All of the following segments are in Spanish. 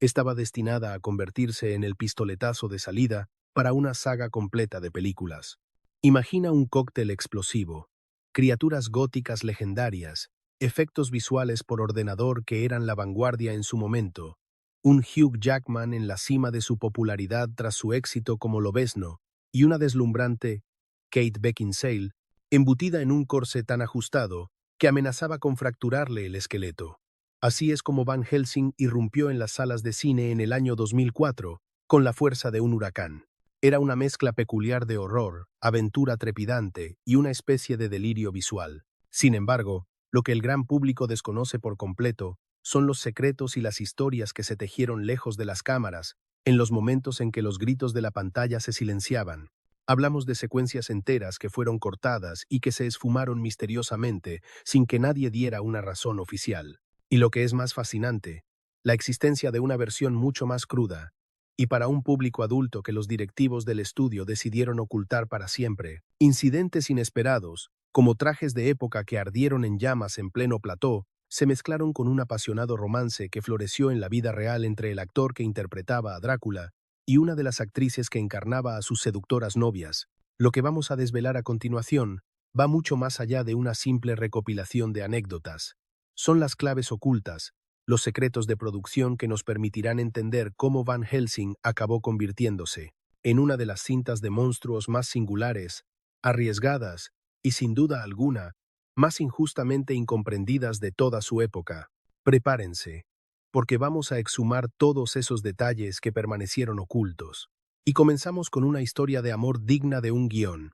estaba destinada a convertirse en el pistoletazo de salida para una saga completa de películas. Imagina un cóctel explosivo, criaturas góticas legendarias, efectos visuales por ordenador que eran la vanguardia en su momento, un Hugh Jackman en la cima de su popularidad tras su éxito como Lobezno, y una deslumbrante Kate Beckinsale embutida en un corsé tan ajustado que amenazaba con fracturarle el esqueleto. Así es como Van Helsing irrumpió en las salas de cine en el año 2004 con la fuerza de un huracán. Era una mezcla peculiar de horror, aventura trepidante y una especie de delirio visual. Sin embargo, lo que el gran público desconoce por completo son los secretos y las historias que se tejieron lejos de las cámaras, en los momentos en que los gritos de la pantalla se silenciaban. Hablamos de secuencias enteras que fueron cortadas y que se esfumaron misteriosamente sin que nadie diera una razón oficial. Y lo que es más fascinante, la existencia de una versión mucho más cruda, y para un público adulto que los directivos del estudio decidieron ocultar para siempre. Incidentes inesperados, como trajes de época que ardieron en llamas en pleno plató, se mezclaron con un apasionado romance que floreció en la vida real entre el actor que interpretaba a Drácula y una de las actrices que encarnaba a sus seductoras novias. Lo que vamos a desvelar a continuación va mucho más allá de una simple recopilación de anécdotas. Son las claves ocultas, los secretos de producción que nos permitirán entender cómo Van Helsing acabó convirtiéndose en una de las cintas de monstruos más singulares, arriesgadas y, sin duda alguna, más injustamente incomprendidas de toda su época. Prepárense, porque vamos a exhumar todos esos detalles que permanecieron ocultos. Y comenzamos con una historia de amor digna de un guión.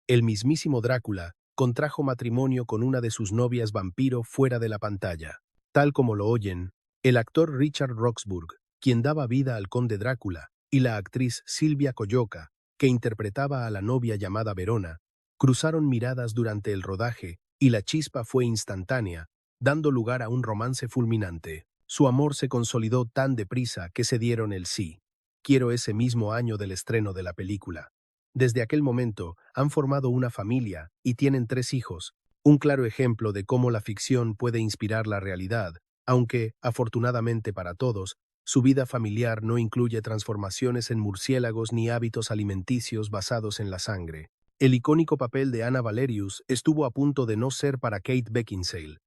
El mismísimo Drácula contrajo matrimonio con una de sus novias vampiro fuera de la pantalla. Tal como lo oyen, el actor Richard Roxburgh, quien daba vida al conde Drácula, y la actriz Silvia Coyoca, que interpretaba a la novia llamada Verona, cruzaron miradas durante el rodaje y la chispa fue instantánea, dando lugar a un romance fulminante. Su amor se consolidó tan deprisa que se dieron el sí. Quiero ese mismo año del estreno de la película. Desde aquel momento han formado una familia y tienen 3 hijos, un claro ejemplo de cómo la ficción puede inspirar la realidad, aunque, afortunadamente para todos, su vida familiar no incluye transformaciones en murciélagos ni hábitos alimenticios basados en la sangre. El icónico papel de Anna Valerius estuvo a punto de no ser para Kate Beckinsale.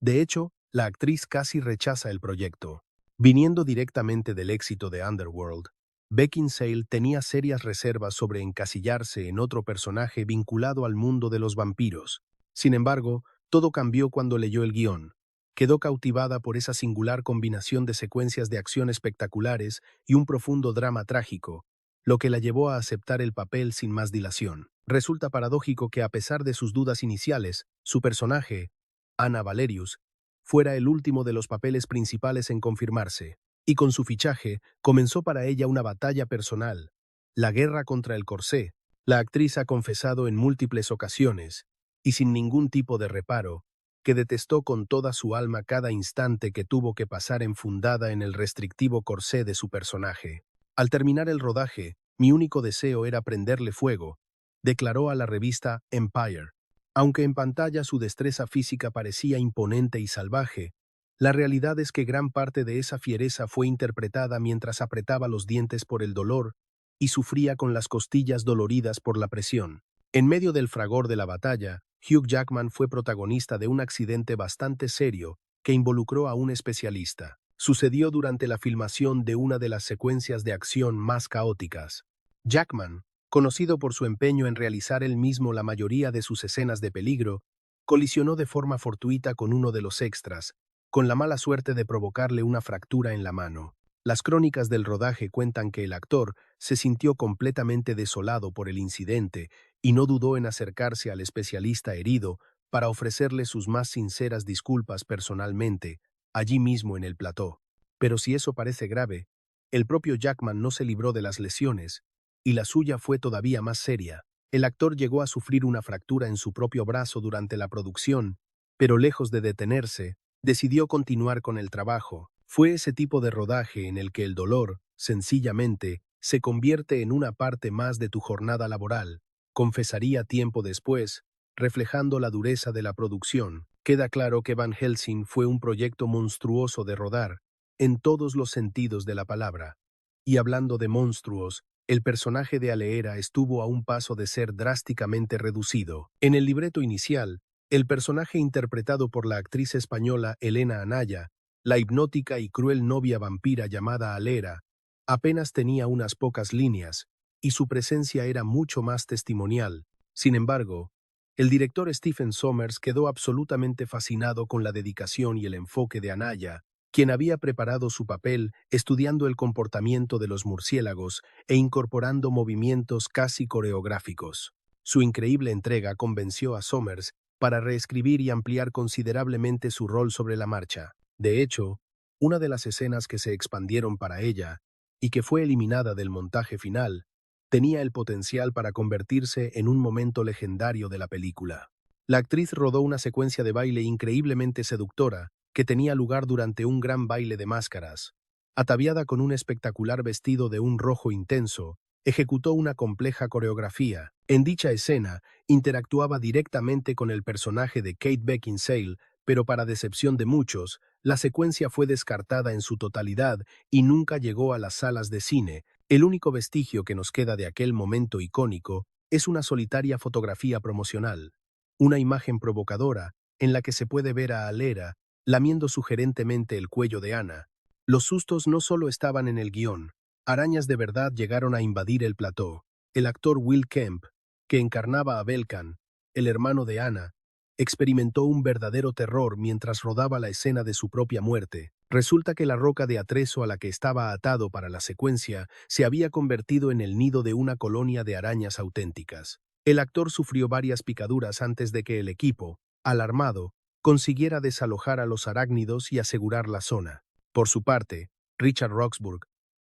De hecho, la actriz casi rechaza el proyecto. Viniendo directamente del éxito de Underworld, Beckinsale tenía serias reservas sobre encasillarse en otro personaje vinculado al mundo de los vampiros. Sin embargo, todo cambió cuando leyó el guión. Quedó cautivada por esa singular combinación de secuencias de acción espectaculares y un profundo drama trágico, lo que la llevó a aceptar el papel sin más dilación. Resulta paradójico que a pesar de sus dudas iniciales, su personaje, Anna Valerius, fuera el último de los papeles principales en confirmarse, y con su fichaje comenzó para ella una batalla personal, la guerra contra el corsé. La actriz ha confesado en múltiples ocasiones, y sin ningún tipo de reparo, que detestó con toda su alma cada instante que tuvo que pasar enfundada en el restrictivo corsé de su personaje. Al terminar el rodaje, mi único deseo era prenderle fuego, declaró a la revista Empire. Aunque en pantalla su destreza física parecía imponente y salvaje, la realidad es que gran parte de esa fiereza fue interpretada mientras apretaba los dientes por el dolor y sufría con las costillas doloridas por la presión. En medio del fragor de la batalla, Hugh Jackman fue protagonista de un accidente bastante serio que involucró a un especialista. Sucedió durante la filmación de una de las secuencias de acción más caóticas. Jackman, conocido por su empeño en realizar él mismo la mayoría de sus escenas de peligro, colisionó de forma fortuita con uno de los extras, con la mala suerte de provocarle una fractura en la mano. Las crónicas del rodaje cuentan que el actor se sintió completamente desolado por el incidente y no dudó en acercarse al especialista herido para ofrecerle sus más sinceras disculpas personalmente, allí mismo en el plató. Pero si eso parece grave, el propio Jackman no se libró de las lesiones, y la suya fue todavía más seria. El actor llegó a sufrir una fractura en su propio brazo durante la producción, pero lejos de detenerse, decidió continuar con el trabajo. Fue ese tipo de rodaje en el que el dolor, sencillamente, se convierte en una parte más de tu jornada laboral, confesaría tiempo después, reflejando la dureza de la producción. Queda claro que Van Helsing fue un proyecto monstruoso de rodar, en todos los sentidos de la palabra. Y hablando de monstruos, el personaje de Aleera estuvo a un paso de ser drásticamente reducido. En el libreto inicial, el personaje interpretado por la actriz española Elena Anaya, la hipnótica y cruel novia vampira llamada Aleera, apenas tenía unas pocas líneas, y su presencia era mucho más testimonial. Sin embargo, el director Stephen Sommers quedó absolutamente fascinado con la dedicación y el enfoque de Anaya, quien había preparado su papel estudiando el comportamiento de los murciélagos e incorporando movimientos casi coreográficos. Su increíble entrega convenció a Sommers para reescribir y ampliar considerablemente su rol sobre la marcha. De hecho, una de las escenas que se expandieron para ella, y que fue eliminada del montaje final, tenía el potencial para convertirse en un momento legendario de la película. La actriz rodó una secuencia de baile increíblemente seductora que tenía lugar durante un gran baile de máscaras. Ataviada con un espectacular vestido de un rojo intenso, ejecutó una compleja coreografía. En dicha escena, interactuaba directamente con el personaje de Kate Beckinsale, pero para decepción de muchos, la secuencia fue descartada en su totalidad y nunca llegó a las salas de cine. El único vestigio que nos queda de aquel momento icónico es una solitaria fotografía promocional, una imagen provocadora en la que se puede ver a Aleera lamiendo sugerentemente el cuello de Anna. Los sustos no solo estaban en el guión, arañas de verdad llegaron a invadir el plató. El actor Will Kemp, que encarnaba a Belkan, el hermano de Anna, experimentó un verdadero terror mientras rodaba la escena de su propia muerte. Resulta que la roca de atrezo a la que estaba atado para la secuencia se había convertido en el nido de una colonia de arañas auténticas. El actor sufrió varias picaduras antes de que el equipo, alarmado, consiguiera desalojar a los arácnidos y asegurar la zona. Por su parte, Richard Roxburgh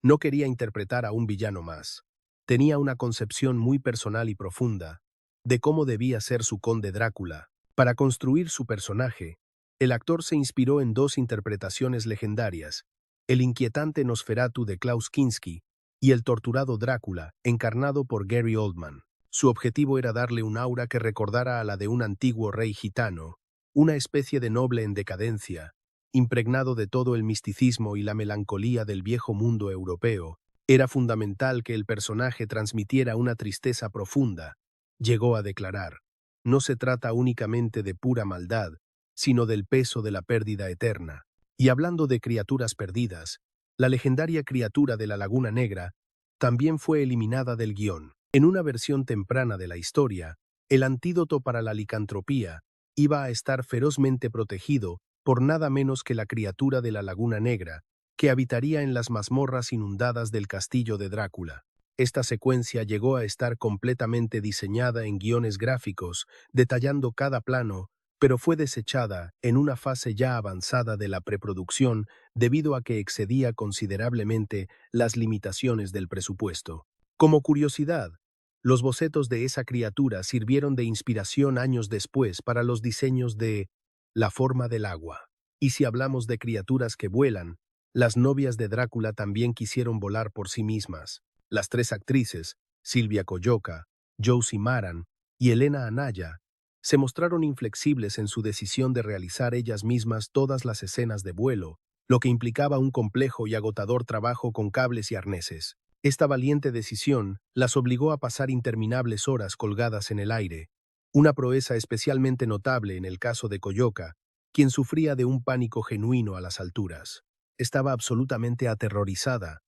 no quería interpretar a un villano más. Tenía una concepción muy personal y profunda de cómo debía ser su conde Drácula. Para construir su personaje, el actor se inspiró en dos interpretaciones legendarias, el inquietante Nosferatu de Klaus Kinski y el torturado Drácula, encarnado por Gary Oldman. Su objetivo era darle un aura que recordara a la de un antiguo rey gitano, una especie de noble en decadencia, impregnado de todo el misticismo y la melancolía del viejo mundo europeo. Era fundamental que el personaje transmitiera una tristeza profunda. Llegó a declarar: no se trata únicamente de pura maldad, sino del peso de la pérdida eterna. Y hablando de criaturas perdidas, la legendaria criatura de la Laguna Negra también fue eliminada del guión. En una versión temprana de la historia, el antídoto para la licantropía iba a estar ferozmente protegido por nada menos que la criatura de la Laguna Negra, que habitaría en las mazmorras inundadas del castillo de Drácula. Esta secuencia llegó a estar completamente diseñada en guiones gráficos, detallando cada plano, pero fue desechada en una fase ya avanzada de la preproducción debido a que excedía considerablemente las limitaciones del presupuesto. Como curiosidad, los bocetos de esa criatura sirvieron de inspiración años después para los diseños de La forma del agua. Y si hablamos de criaturas que vuelan, las novias de Drácula también quisieron volar por sí mismas. Las tres actrices, Silvia Coyoca, Josie Maran y Elena Anaya, se mostraron inflexibles en su decisión de realizar ellas mismas todas las escenas de vuelo, lo que implicaba un complejo y agotador trabajo con cables y arneses. Esta valiente decisión las obligó a pasar interminables horas colgadas en el aire, una proeza especialmente notable en el caso de Coyoca, quien sufría de un pánico genuino a las alturas. Estaba absolutamente aterrorizada,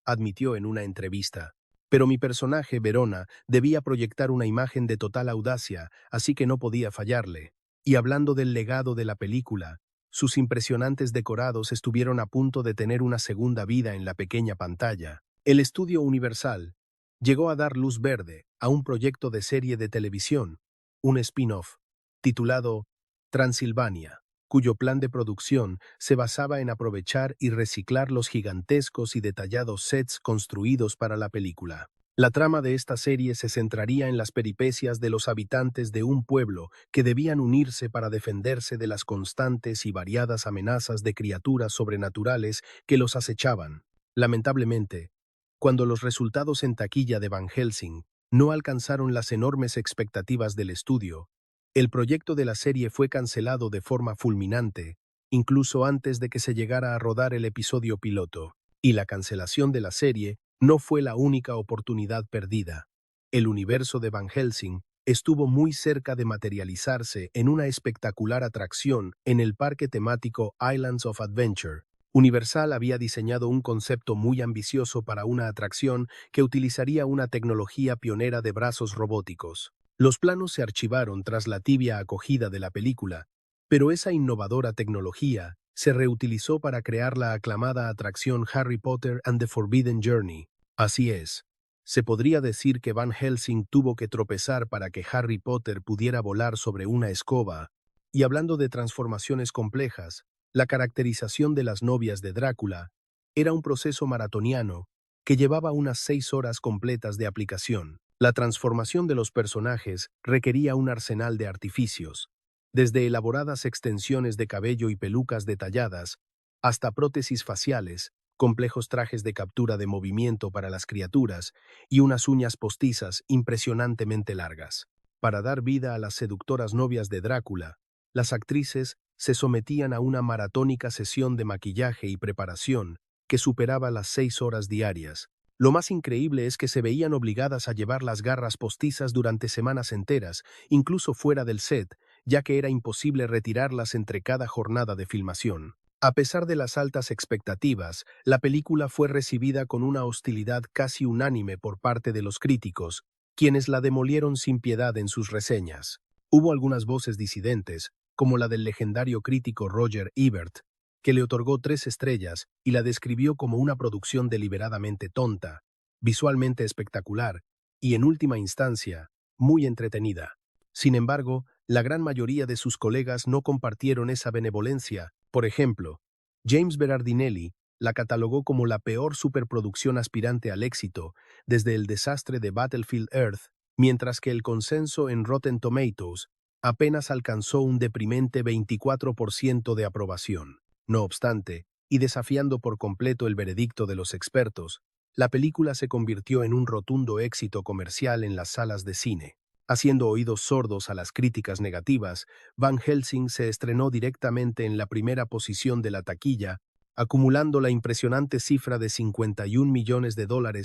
admitió en una entrevista. Pero mi personaje, Verona, debía proyectar una imagen de total audacia, así que no podía fallarle. Y hablando del legado de la película, sus impresionantes decorados estuvieron a punto de tener una segunda vida en la pequeña pantalla. El estudio Universal llegó a dar luz verde a un proyecto de serie de televisión, un spin-off, titulado Transilvania, cuyo plan de producción se basaba en aprovechar y reciclar los gigantescos y detallados sets construidos para la película. La trama de esta serie se centraría en las peripecias de los habitantes de un pueblo que debían unirse para defenderse de las constantes y variadas amenazas de criaturas sobrenaturales que los acechaban. Lamentablemente, cuando los resultados en taquilla de Van Helsing no alcanzaron las enormes expectativas del estudio, el proyecto de la serie fue cancelado de forma fulminante incluso antes de que se llegara a rodar el episodio piloto. Y la cancelación de la serie no fue la única oportunidad perdida. El universo de Van Helsing estuvo muy cerca de materializarse en una espectacular atracción en el parque temático Islands of Adventure. Universal había diseñado un concepto muy ambicioso para una atracción que utilizaría una tecnología pionera de brazos robóticos. Los planos se archivaron tras la tibia acogida de la película, pero esa innovadora tecnología se reutilizó para crear la aclamada atracción Harry Potter and the Forbidden Journey. Así es, se podría decir que Van Helsing tuvo que tropezar para que Harry Potter pudiera volar sobre una escoba. Y hablando de transformaciones complejas, la caracterización de las novias de Drácula era un proceso maratoniano que llevaba unas 6 horas completas de aplicación. La transformación de los personajes requería un arsenal de artificios, desde elaboradas extensiones de cabello y pelucas detalladas, hasta prótesis faciales, complejos trajes de captura de movimiento para las criaturas y unas uñas postizas impresionantemente largas. Para dar vida a las seductoras novias de Drácula, las actrices se sometían a una maratónica sesión de maquillaje y preparación que superaba las 6 horas diarias. Lo más increíble es que se veían obligadas a llevar las garras postizas durante semanas enteras, incluso fuera del set, ya que era imposible retirarlas entre cada jornada de filmación. A pesar de las altas expectativas, la película fue recibida con una hostilidad casi unánime por parte de los críticos, quienes la demolieron sin piedad en sus reseñas. Hubo algunas voces disidentes, como la del legendario crítico Roger Ebert, que le otorgó 3 estrellas y la describió como una producción deliberadamente tonta, visualmente espectacular y, en última instancia, muy entretenida. Sin embargo, la gran mayoría de sus colegas no compartieron esa benevolencia. Por ejemplo, James Berardinelli la catalogó como la peor superproducción aspirante al éxito desde el desastre de Battlefield Earth, mientras que el consenso en Rotten Tomatoes apenas alcanzó un deprimente 24% de aprobación. No obstante, y desafiando por completo el veredicto de los expertos, la película se convirtió en un rotundo éxito comercial en las salas de cine. Haciendo oídos sordos a las críticas negativas, Van Helsing se estrenó directamente en la primera posición de la taquilla, acumulando la impresionante cifra de $51 millones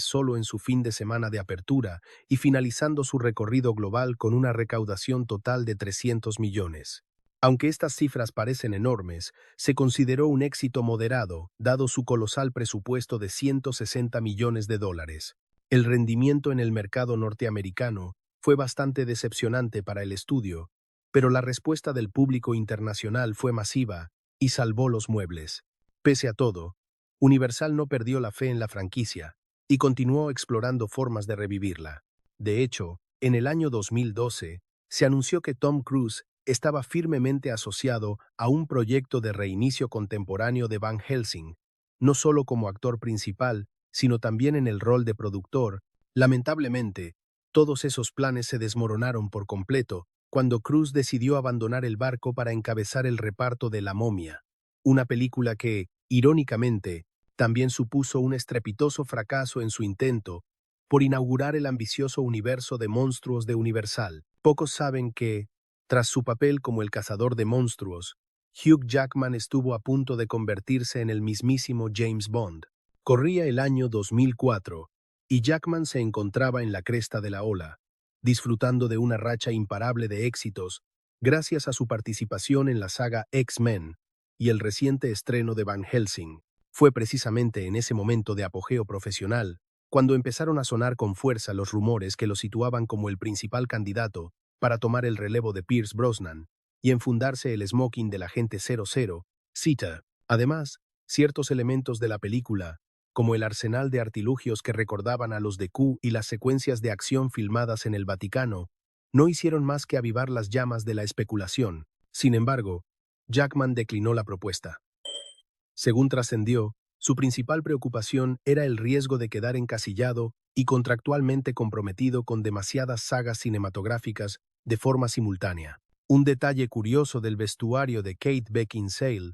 solo en su fin de semana de apertura y finalizando su recorrido global con una recaudación total de 300 millones. Aunque estas cifras parecen enormes, se consideró un éxito moderado, dado su colosal presupuesto de $160 millones. El rendimiento en el mercado norteamericano fue bastante decepcionante para el estudio, pero la respuesta del público internacional fue masiva y salvó los muebles. Pese a todo, Universal no perdió la fe en la franquicia y continuó explorando formas de revivirla. De hecho, en el año 2012, se anunció que Tom Cruise estaba firmemente asociado a un proyecto de reinicio contemporáneo de Van Helsing, no solo como actor principal, sino también en el rol de productor. Lamentablemente, todos esos planes se desmoronaron por completo cuando Cruise decidió abandonar el barco para encabezar el reparto de La Momia, una película que, irónicamente, también supuso un estrepitoso fracaso en su intento por inaugurar el ambicioso universo de monstruos de Universal. Pocos saben que, tras su papel como el cazador de monstruos, Hugh Jackman estuvo a punto de convertirse en el mismísimo James Bond. Corría el año 2004, y Jackman se encontraba en la cresta de la ola, disfrutando de una racha imparable de éxitos gracias a su participación en la saga X-Men y el reciente estreno de Van Helsing. Fue precisamente en ese momento de apogeo profesional cuando empezaron a sonar con fuerza los rumores que lo situaban como el principal candidato para tomar el relevo de Pierce Brosnan y enfundarse el smoking del agente 00, Zeta. Además, ciertos elementos de la película, como el arsenal de artilugios que recordaban a los de Q y las secuencias de acción filmadas en el Vaticano, no hicieron más que avivar las llamas de la especulación. Sin embargo, Jackman declinó la propuesta. Según trascendió, su principal preocupación era el riesgo de quedar encasillado y contractualmente comprometido con demasiadas sagas cinematográficas de forma simultánea. Un detalle curioso del vestuario de Kate Beckinsale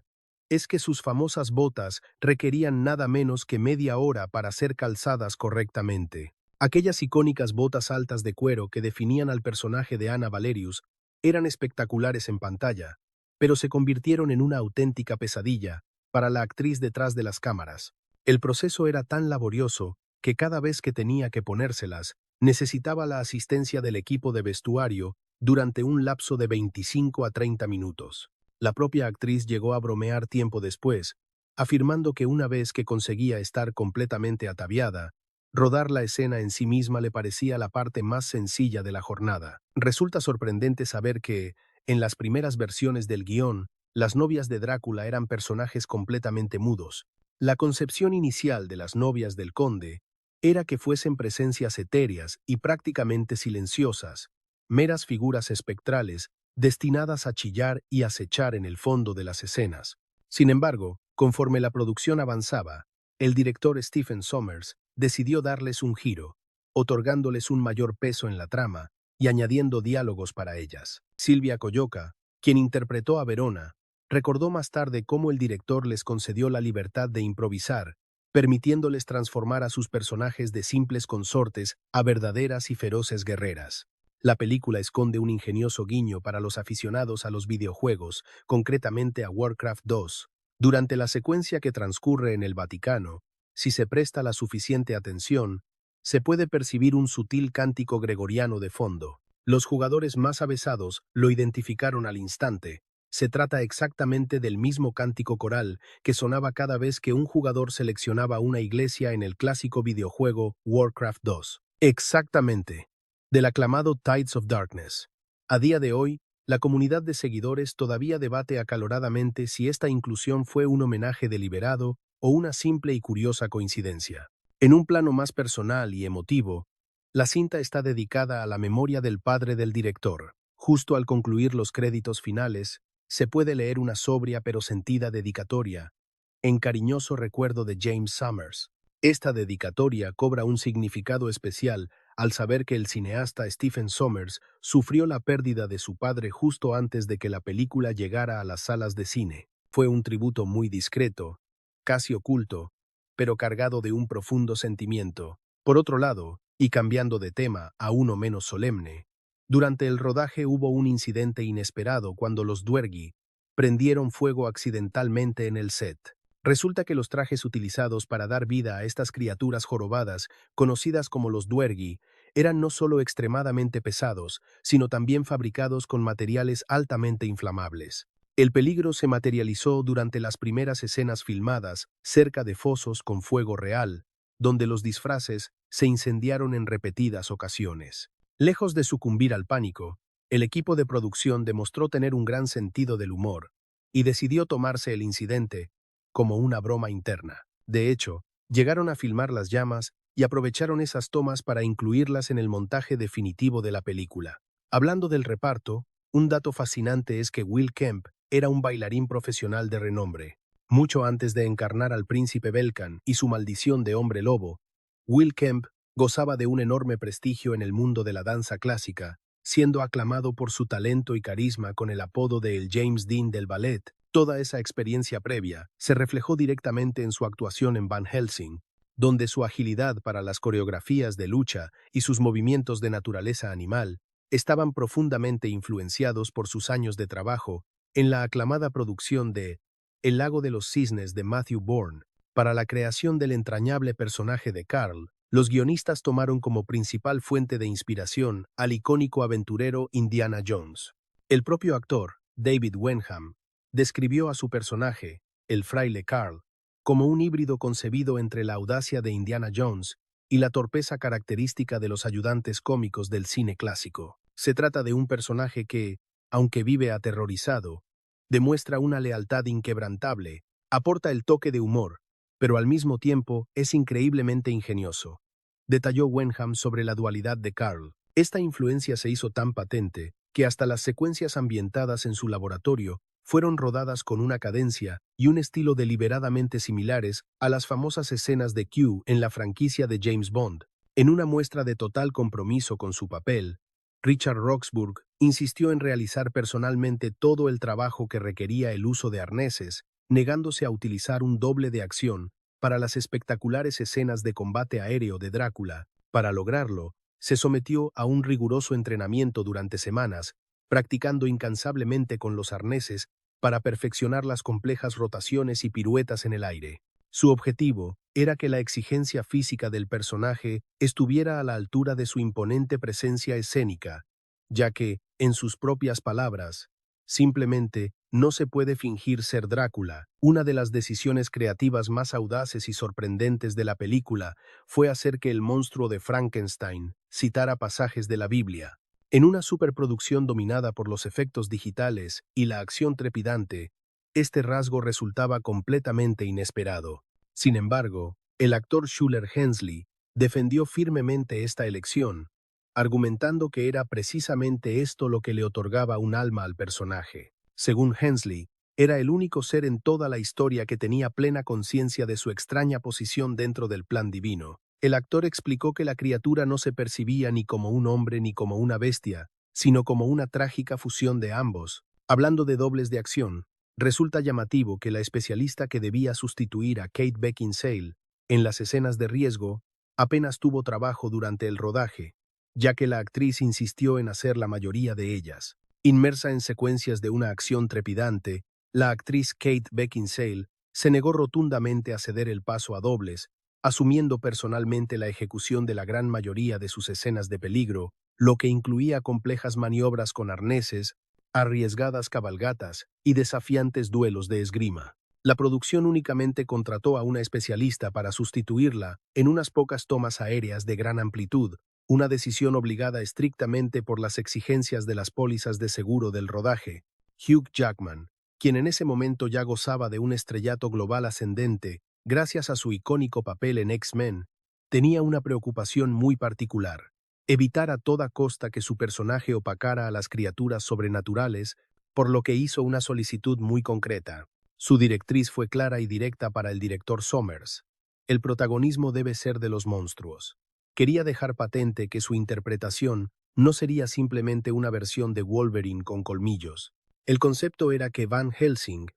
es que sus famosas botas requerían nada menos que media hora para ser calzadas correctamente. Aquellas icónicas botas altas de cuero que definían al personaje de Anna Valerius eran espectaculares en pantalla, pero se convirtieron en una auténtica pesadilla para la actriz detrás de las cámaras. El proceso era tan laborioso que cada vez que tenía que ponérselas, necesitaba la asistencia del equipo de vestuario durante un lapso de 25 a 30 minutos. La propia actriz llegó a bromear tiempo después, afirmando que una vez que conseguía estar completamente ataviada, rodar la escena en sí misma le parecía la parte más sencilla de la jornada. Resulta sorprendente saber que, en las primeras versiones del guión, las novias de Drácula eran personajes completamente mudos. La concepción inicial de las novias del conde era que fuesen presencias etéreas y prácticamente silenciosas, meras figuras espectrales destinadas a chillar y acechar en el fondo de las escenas. Sin embargo, conforme la producción avanzaba, el director Stephen Sommers decidió darles un giro, otorgándoles un mayor peso en la trama y añadiendo diálogos para ellas. Silvia Coyoca, quien interpretó a Verona, recordó más tarde cómo el director les concedió la libertad de improvisar, permitiéndoles transformar a sus personajes de simples consortes a verdaderas y feroces guerreras. La película esconde un ingenioso guiño para los aficionados a los videojuegos, concretamente a Warcraft 2. Durante la secuencia que transcurre en el Vaticano, si se presta la suficiente atención, se puede percibir un sutil cántico gregoriano de fondo. Los jugadores más avesados lo identificaron al instante. Se trata exactamente del mismo cántico coral que sonaba cada vez que un jugador seleccionaba una iglesia en el clásico videojuego Warcraft 2. Exactamente. Del aclamado Tides of Darkness. A día de hoy, la comunidad de seguidores todavía debate acaloradamente si esta inclusión fue un homenaje deliberado o una simple y curiosa coincidencia. En un plano más personal y emotivo, la cinta está dedicada a la memoria del padre del director. Justo al concluir los créditos finales, se puede leer una sobria pero sentida dedicatoria, en cariñoso recuerdo de James Sommers. Esta dedicatoria cobra un significado especial al saber que el cineasta Stephen Sommers sufrió la pérdida de su padre justo antes de que la película llegara a las salas de cine. Fue un tributo muy discreto, casi oculto, pero cargado de un profundo sentimiento. Por otro lado, y cambiando de tema a uno menos solemne, durante el rodaje hubo un incidente inesperado cuando los Duergi prendieron fuego accidentalmente en el set. Resulta que los trajes utilizados para dar vida a estas criaturas jorobadas, conocidas como los Duergi, eran no solo extremadamente pesados, sino también fabricados con materiales altamente inflamables. El peligro se materializó durante las primeras escenas filmadas cerca de fosos con fuego real, donde los disfraces se incendiaron en repetidas ocasiones. Lejos de sucumbir al pánico, el equipo de producción demostró tener un gran sentido del humor y decidió tomarse el incidente como una broma interna. De hecho, llegaron a filmar las llamas y aprovecharon esas tomas para incluirlas en el montaje definitivo de la película. Hablando del reparto, un dato fascinante es que Will Kemp era un bailarín profesional de renombre. Mucho antes de encarnar al príncipe Belcan y su maldición de hombre lobo, Will Kemp gozaba de un enorme prestigio en el mundo de la danza clásica, siendo aclamado por su talento y carisma con el apodo de el James Dean del ballet. Toda esa experiencia previa se reflejó directamente en su actuación en Van Helsing, donde su agilidad para las coreografías de lucha y sus movimientos de naturaleza animal estaban profundamente influenciados por sus años de trabajo en la aclamada producción de El lago de los cisnes de Matthew Bourne. Para la creación del entrañable personaje de Carl, los guionistas tomaron como principal fuente de inspiración al icónico aventurero Indiana Jones. El propio actor, David Wenham, describió a su personaje, el fraile Carl, como un híbrido concebido entre la audacia de Indiana Jones y la torpeza característica de los ayudantes cómicos del cine clásico. Se trata de un personaje que, aunque vive aterrorizado, demuestra una lealtad inquebrantable, aporta el toque de humor, pero al mismo tiempo es increíblemente ingenioso. Detalló Wenham sobre la dualidad de Carl. Esta influencia se hizo tan patente que hasta las secuencias ambientadas en su laboratorio fueron rodadas con una cadencia y un estilo deliberadamente similares a las famosas escenas de Q en la franquicia de James Bond. En una muestra de total compromiso con su papel, Richard Roxburgh insistió en realizar personalmente todo el trabajo que requería el uso de arneses, negándose a utilizar un doble de acción para las espectaculares escenas de combate aéreo de Drácula. Para lograrlo, se sometió a un riguroso entrenamiento durante semanas, practicando incansablemente con los arneses para perfeccionar las complejas rotaciones y piruetas en el aire. Su objetivo era que la exigencia física del personaje estuviera a la altura de su imponente presencia escénica, ya que, en sus propias palabras, simplemente no se puede fingir ser Drácula. Una de las decisiones creativas más audaces y sorprendentes de la película fue hacer que el monstruo de Frankenstein citara pasajes de la Biblia. En una superproducción dominada por los efectos digitales y la acción trepidante, este rasgo resultaba completamente inesperado. Sin embargo, el actor Shuler Hensley defendió firmemente esta elección, argumentando que era precisamente esto lo que le otorgaba un alma al personaje. Según Hensley, era el único ser en toda la historia que tenía plena conciencia de su extraña posición dentro del plan divino. El actor explicó que la criatura no se percibía ni como un hombre ni como una bestia, sino como una trágica fusión de ambos. Hablando de dobles de acción, resulta llamativo que la especialista que debía sustituir a Kate Beckinsale en las escenas de riesgo apenas tuvo trabajo durante el rodaje, ya que la actriz insistió en hacer la mayoría de ellas. Inmersa en secuencias de una acción trepidante, la actriz Kate Beckinsale se negó rotundamente a ceder el paso a dobles, asumiendo personalmente la ejecución de la gran mayoría de sus escenas de peligro, lo que incluía complejas maniobras con arneses, arriesgadas cabalgatas y desafiantes duelos de esgrima. La producción únicamente contrató a una especialista para sustituirla en unas pocas tomas aéreas de gran amplitud, una decisión obligada estrictamente por las exigencias de las pólizas de seguro del rodaje. Hugh Jackman, quien en ese momento ya gozaba de un estrellato global ascendente gracias a su icónico papel en X-Men, tenía una preocupación muy particular: evitar a toda costa que su personaje opacara a las criaturas sobrenaturales, por lo que hizo una solicitud muy concreta. Su directriz fue clara y directa para el director Sommers: el protagonismo debe ser de los monstruos. Quería dejar patente que su interpretación no sería simplemente una versión de Wolverine con colmillos. El concepto era que Van Helsing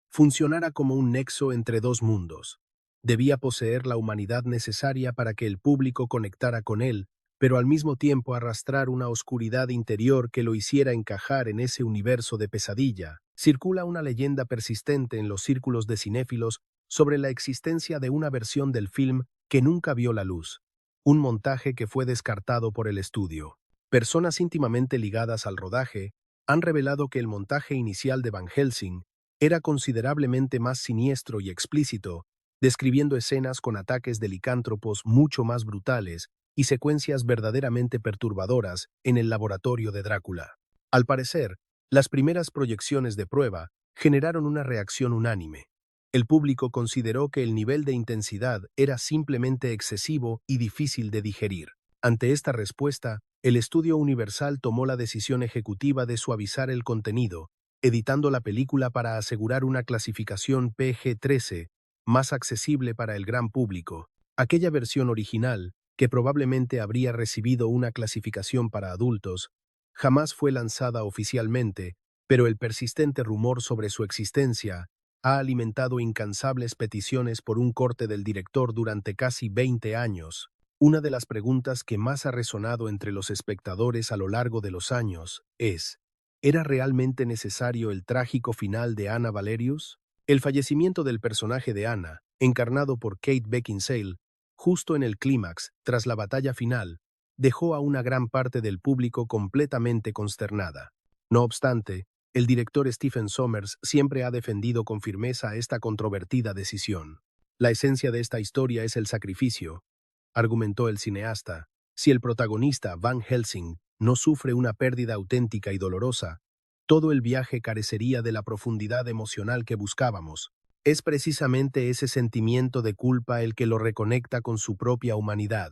funcionara como un nexo entre dos mundos. Debía poseer la humanidad necesaria para que el público conectara con él, pero al mismo tiempo arrastrar una oscuridad interior que lo hiciera encajar en ese universo de pesadilla. Circula una leyenda persistente en los círculos de cinéfilos sobre la existencia de una versión del film que nunca vio la luz, un montaje que fue descartado por el estudio. Personas íntimamente ligadas al rodaje han revelado que el montaje inicial de Van Helsing era considerablemente más siniestro y explícito, describiendo escenas con ataques de licántropos mucho más brutales y secuencias verdaderamente perturbadoras en el laboratorio de Drácula. Al parecer, las primeras proyecciones de prueba generaron una reacción unánime. El público consideró que el nivel de intensidad era simplemente excesivo y difícil de digerir. Ante esta respuesta, el estudio Universal tomó la decisión ejecutiva de suavizar el contenido, editando la película para asegurar una clasificación PG-13 más accesible para el gran público. Aquella versión original, que probablemente habría recibido una clasificación para adultos, jamás fue lanzada oficialmente, pero el persistente rumor sobre su existencia ha alimentado incansables peticiones por un corte del director durante casi 20 años. Una de las preguntas que más ha resonado entre los espectadores a lo largo de los años es: ¿era realmente necesario el trágico final de Anna Valerius? El fallecimiento del personaje de Anna, encarnado por Kate Beckinsale, justo en el clímax, tras la batalla final, dejó a una gran parte del público completamente consternada. No obstante, el director Stephen Sommers siempre ha defendido con firmeza esta controvertida decisión. La esencia de esta historia es el sacrificio, argumentó el cineasta. Si el protagonista, Van Helsing, no sufre una pérdida auténtica y dolorosa, todo el viaje carecería de la profundidad emocional que buscábamos. Es precisamente ese sentimiento de culpa el que lo reconecta con su propia humanidad.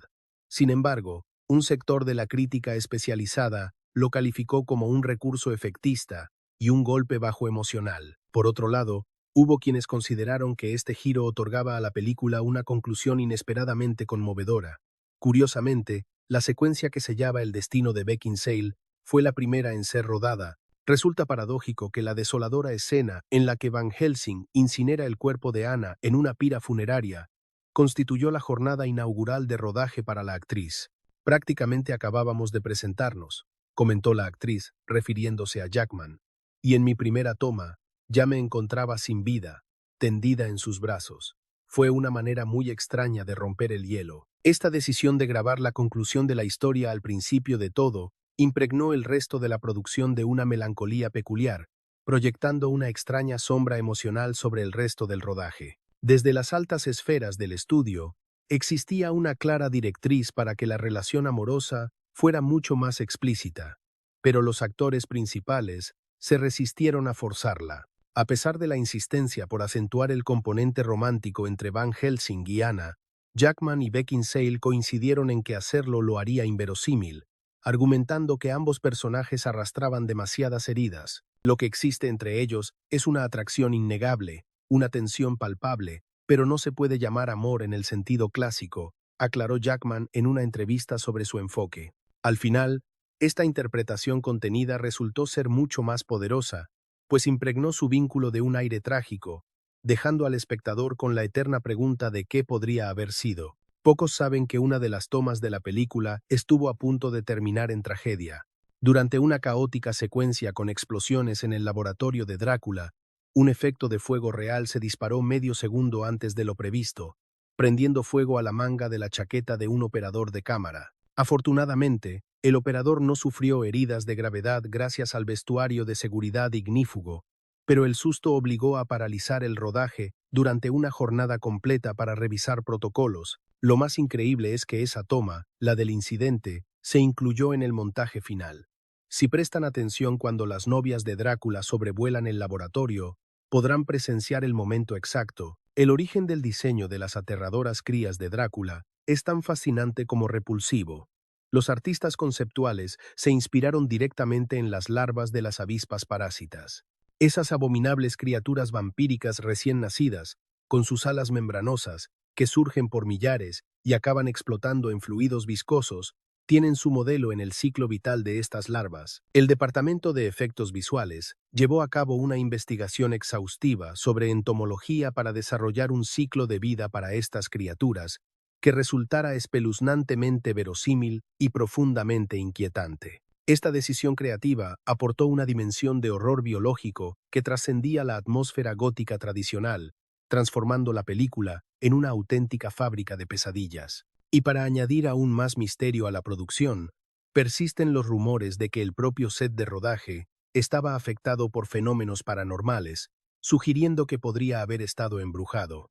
Sin embargo, un sector de la crítica especializada lo calificó como un recurso efectista y un golpe bajo emocional. Por otro lado, hubo quienes consideraron que este giro otorgaba a la película una conclusión inesperadamente conmovedora. Curiosamente, la secuencia que sellaba el destino de Beckinsale fue la primera en ser rodada. Resulta paradójico que la desoladora escena en la que Van Helsing incinera el cuerpo de Anna en una pira funeraria constituyó la jornada inaugural de rodaje para la actriz. Prácticamente acabábamos de presentarnos, comentó la actriz, refiriéndose a Jackman, y en mi primera toma, Ya me encontraba sin vida, tendida en sus brazos. Fue una manera muy extraña de romper el hielo. Esta decisión de grabar la conclusión de la historia al principio de todo impregnó el resto de la producción de una melancolía peculiar, proyectando una extraña sombra emocional sobre el resto del rodaje. Desde las altas esferas del estudio, existía una clara directriz para que la relación amorosa fuera mucho más explícita, pero los actores principales se resistieron a forzarla. A pesar de la insistencia por acentuar el componente romántico entre Van Helsing y Anna, Jackman y Beckinsale coincidieron en que hacerlo lo haría inverosímil, argumentando que ambos personajes arrastraban demasiadas heridas. Lo que existe entre ellos es una atracción innegable, una tensión palpable, pero no se puede llamar amor en el sentido clásico, aclaró Jackman en una entrevista sobre su enfoque. Al final, esta interpretación contenida resultó ser mucho más poderosa, pues impregnó su vínculo de un aire trágico, dejando al espectador con la eterna pregunta de qué podría haber sido. Pocos saben que una de las tomas de la película estuvo a punto de terminar en tragedia. Durante una caótica secuencia con explosiones en el laboratorio de Drácula, un efecto de fuego real se disparó medio segundo antes de lo previsto, prendiendo fuego a la manga de la chaqueta de un operador de cámara. Afortunadamente, el operador no sufrió heridas de gravedad gracias al vestuario de seguridad ignífugo, pero el susto obligó a paralizar el rodaje durante una jornada completa para revisar protocolos. Lo más increíble es que esa toma, la del incidente, se incluyó en el montaje final. Si prestan atención cuando las novias de Drácula sobrevuelan el laboratorio, podrán presenciar el momento exacto. El origen del diseño de las aterradoras crías de Drácula es tan fascinante como repulsivo. Los artistas conceptuales se inspiraron directamente en las larvas de las avispas parásitas. Esas abominables criaturas vampíricas recién nacidas, con sus alas membranosas, que surgen por millares y acaban explotando en fluidos viscosos, tienen su modelo en el ciclo vital de estas larvas. El Departamento de Efectos Visuales llevó a cabo una investigación exhaustiva sobre entomología para desarrollar un ciclo de vida para estas criaturas que resultara espeluznantemente verosímil y profundamente inquietante. Esta decisión creativa aportó una dimensión de horror biológico que trascendía la atmósfera gótica tradicional, transformando la película en una auténtica fábrica de pesadillas. Y para añadir aún más misterio a la producción, persisten los rumores de que el propio set de rodaje estaba afectado por fenómenos paranormales, sugiriendo que podría haber estado embrujado.